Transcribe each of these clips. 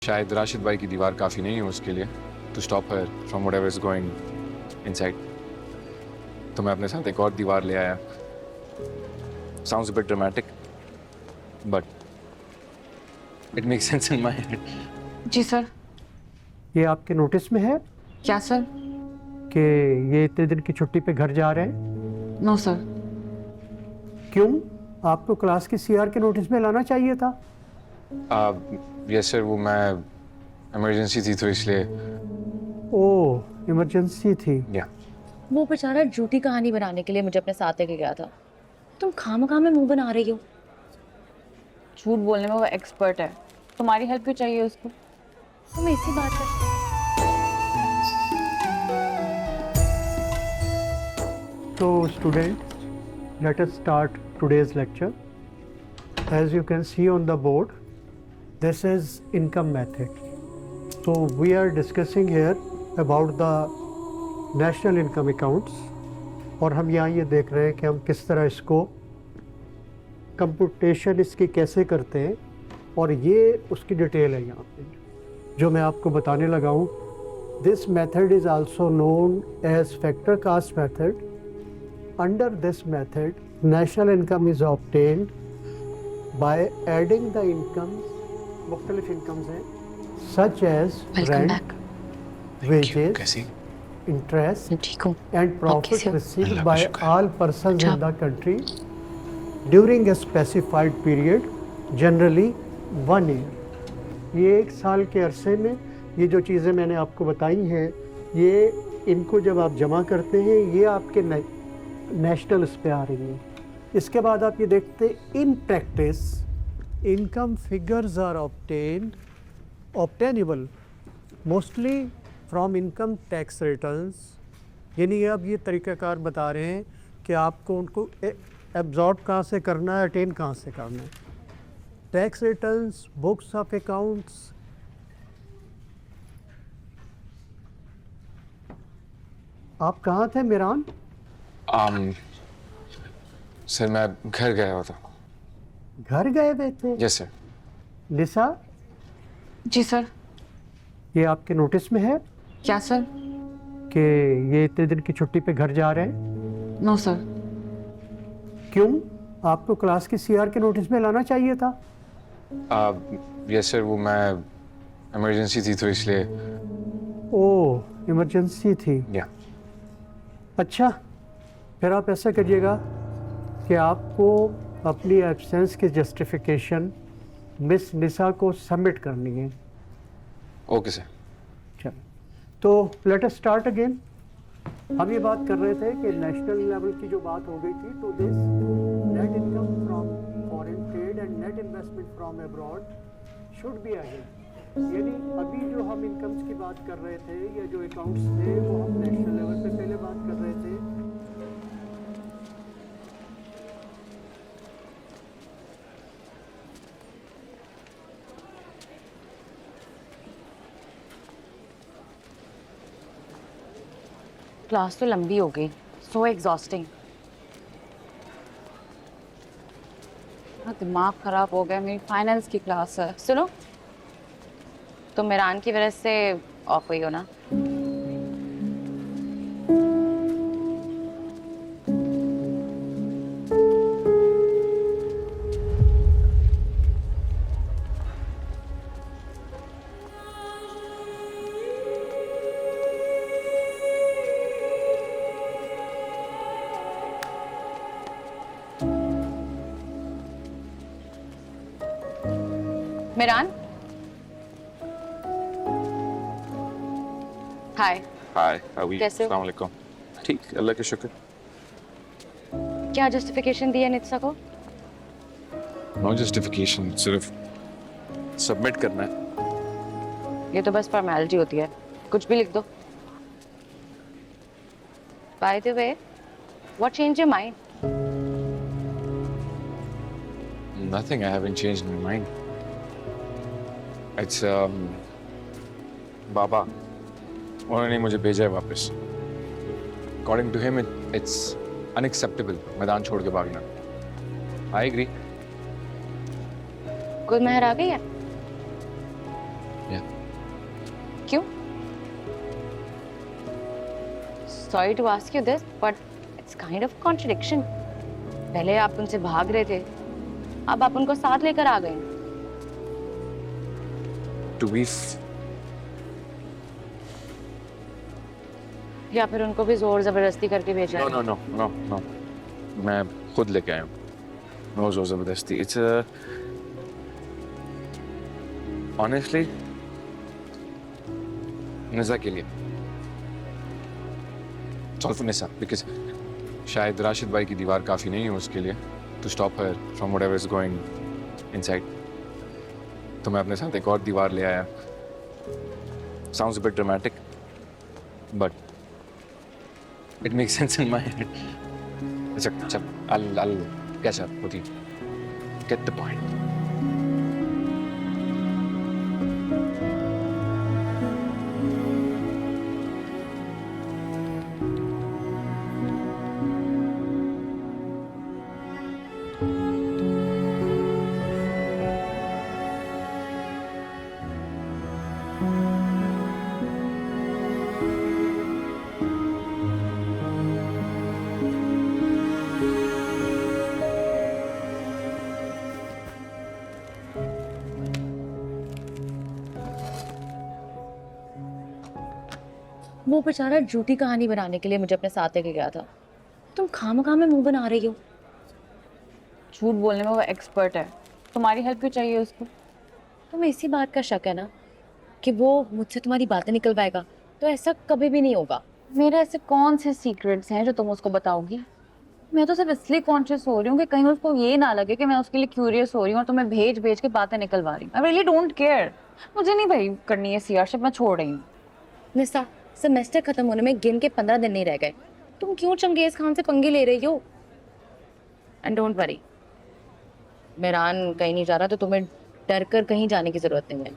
शायद राशिद भाई की दीवार काफ़ी नहीं है उसके लिए to stop her from whatever is going inside. तो मैं अपने साथ एक और दीवार ले आया। Sounds a bit dramatic but it makes sense in my head. जी सर। ये आपके नोटिस में है क्या सर? कि ये इतने दिन की छुट्टी पे घर जा रहे हैं? No sir. क्यों? आपको क्लास की सीआर के नोटिस में लाना चाहिए था। यस सर, वो मैं इमरजेंसी थी तो इसलिए। ओह, इमरजेंसी थी। या वो बेचारा झूठी कहानी बनाने के लिए मुझे अपने साथ लेके गया था। तुम खामखा में मुंह बना रही हो। झूठ बोलने में वो एक्सपर्ट है। तुम्हारी हेल्प क्यों चाहिए उसको? तुम इसी बात पर So students, let us start today's lecture. As you can see on the board, this is income method. So we are discussing here about the national income accounts. और हम यहाँ ये देख रहे हैं कि हम किस तरह इसको कंप्यूटेशन इसकी कैसे करते हैं, और ये उसकी डिटेल है यहाँ पे जो मैं आपको बताने लगा हूँ। This method is also known as factor cost method. Under this method, national income is obtained by adding the incomes, मुख्तलिफ incomes हैं, such as rent, wages, कैसी? interest, ठीक हूँ। and profit sir. received Allah by का शुक्र। all persons in the country during a specified period, generally 1 year. ये 1 साल के अरसे में ये जो चीज़ें मैंने आपको बताई हैं, ये इनको जब आप जमा करते हैं ये आपके नेशनल पे आ रही है। इसके बाद आप ये देखते in practice income figures are obtainable mostly from income tax returns. यानी अब ये तरीक़ाकार बता रहे हैं कि आपको उनको एब्जॉर्ब कहाँ से करना है, अटेन कहाँ से करना है। Tax returns, books of accounts. आप कहाँ थे मिरान? सर मैं घर गया हुआ था। घर गए हुए थे? Yes sir. लिसा, जी सर। ये आपके नोटिस में है क्या सर? कि ये इतने दिन की छुट्टी पे घर जा रहे हैं? No sir. क्यों? आपको क्लास की सीआर के नोटिस में लाना चाहिए था। यस सर, वो मैं इमरजेंसी थी तो इसलिए। ओह, इमरजेंसी थी। या अच्छा, फिर आप ऐसा करिएगा कि आपको अपनी एब्सेंस की जस्टिफिकेशन मिस निसा को सबमिट करनी है। Okay sir. चलो, तो लेट अस स्टार्ट अगेन। हम ये बात कर रहे थे कि नेशनल लेवल की जो बात हो गई थी, तो this net income from foreign trade and net investment from abroad should be again. यानी अभी जो हम इनकम्स की बात कर रहे थे या जो अकाउंट्स थे वो हम नेशनल लेवल पे पहले बात कर रहे थे। क्लास तो लंबी हो गई। सो एग्जॉस्टिंग। दिमाग खराब हो गया। मेरी फाइनेंस की क्लास है। सुनो, तुम मिरान की वजह से ऑफ हुई हो ना? मिरान, हाय। हाय, हाउ आर यू? कैसे हो? अस्सलाम वालेकुम। ठीक, अल्लाह का शुक्र। क्या जस्टिफिकेशन दी है नित्सा को? नो जस्टिफिकेशन, सिर्फ सबमिट करना है। ये तो बस फॉर्मेलिटी होती है। कुछ भी लिख दो। By the way, what change your mind? Nothing, I haven't changed my mind. It's बाबा, उन्होंने मुझे भेजा है वापस। According to him, it's unacceptable मैदान छोड़ के भागना। I agree. गुल मेहर आ गई है? Yeah. क्यों? Sorry to ask you this, but it's kind of contradiction. पहले आप उनसे भाग रहे थे, अब आप उनको साथ लेकर आ गए। To be या फिर उनको भी जोर जबरदस्ती करके भेजा है? No. मैं खुद लेके आया हूँ। No जोर जबरदस्ती। It's a honestly निज़ा के लिए। It's all for Nisa because शायद राशिद भाई की दीवार काफी नहीं है उसके लिए to stop her from whatever is going inside. तो मैं अपने साथ एक और दीवार ले आया। Sounds a bit dramatic, but it makes sense in my head. अच्छा, I'll catch up with you. Get the point. वो बेचारा झूठी कहानी बनाने के लिए मुझे अपने साथ लेके गया था। तुम खामखा में मुंह बना रही हो। झूठ बोलने में वो एक्सपर्ट है, तुम्हारी हेल्प क्यों चाहिए उसको? तुम्हें इसी बात का शक है ना कि वो मुझसे तुम्हारी बातें निकलवाएगा? तो ऐसा कभी भी नहीं होगा। मेरे ऐसे कौन से सीक्रेट्स हैं जो तुम उसको बताओगी? मैं तो सिर्फ इसलिए कॉन्शियस हो रही हूँ कि कहीं उसको ये ना लगे कि मैं उसके लिए क्यूरियस हो रही हूँ और तुम्हें भेज भेज के बातें निकलवा रही हूँ। I really don't care. मुझे नहीं भाई करनी है सीआरशिप, मैं छोड़ रही हूँ। निसा, सेमेस्टर खत्म होने में गिन के 15 दिन नहीं रह गए। तुम क्यों चंगेज खान से पंगे ले रही हो? एंड डोंट वरी, मेहरान कहीं नहीं जा रहा तो तुम्हें डर कर कहीं जाने की जरूरत नहीं है।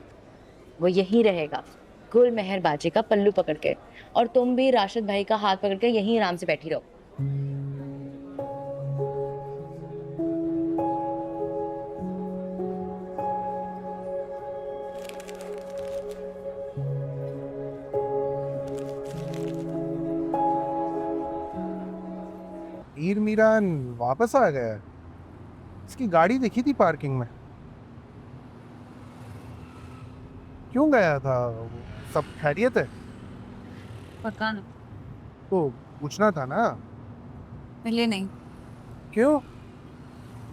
वो यहीं रहेगा गुल मेहर बाजी का पल्लू पकड़ के, और तुम भी राशिद भाई का हाथ पकड़ के यहीं आराम से बैठी रहो। मीर मीरान वापस आ गया है। इसकी गाड़ी दिखी थी पार्किंग में। क्यों गया था? सब खैरियत है? पता नहीं, तो पूछना था ना। पहले नहीं, क्यों?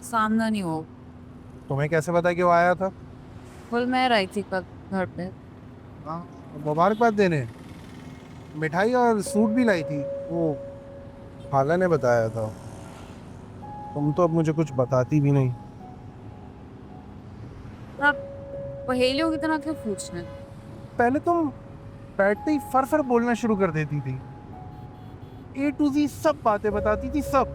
सामना नहीं हो। तुम्हें कैसे पता कि वो आया था? फुल मैं रही थी कल घर पे। मुबारकबाद देने मिठाई और सूट भी लाई थी, वो खाला ने बताया था। तुम तो अब मुझे कुछ बताती भी नहीं। आप पहेलियों की तरह क्यों पूछने? पहले तुम बैठते ही फर फर बोलना शुरू कर देती थी। A to Z सब बातें बताती थी, सब।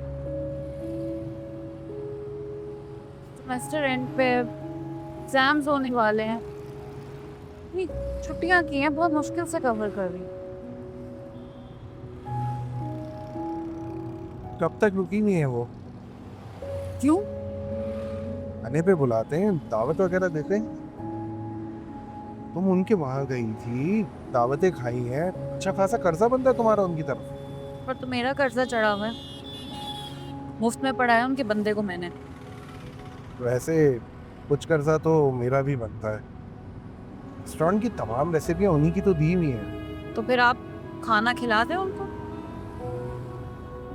सेमेस्टर एंड पे एग्जाम्स होने वाले हैं, छुट्टियां की हैं, बहुत मुश्किल से कवर कर रही हूँ। कब तक रुकी नहीं है वो? क्यों? आने पे बुलाते हैं, दावत वगैरह देते हैं। तुम उनके वहां गई थी, दावतें खाई हैं, अच्छा खासा कर्जा बनता है तुम्हारा उनकी तरफ। पर तो मेरा कर्जा चढ़ा हुआ है, मुफ्त में पढ़ाया उनके बंदे को मैंने। वैसे कुछ कर्जा तो मेरा भी बनता है। रेस्टोरेंट की तमाम रेसिपियां उन्हीं की तो दी हुई हैं। तो फिर आप खाना खिला दें उनको।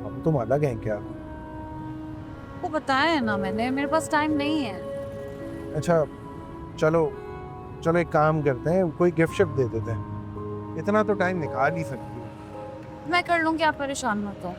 हम तुम अलग हैं क्या? वो बताया है ना मैंने, मेरे पास टाइम नहीं है। अच्छा चलो चलो, एक काम करते हैं, कोई गिफ्ट शिफ्ट दे देते हैं। इतना तो टाइम निकाल ही सकती हो। मैं कर लूँगी, आप परेशान मत हो।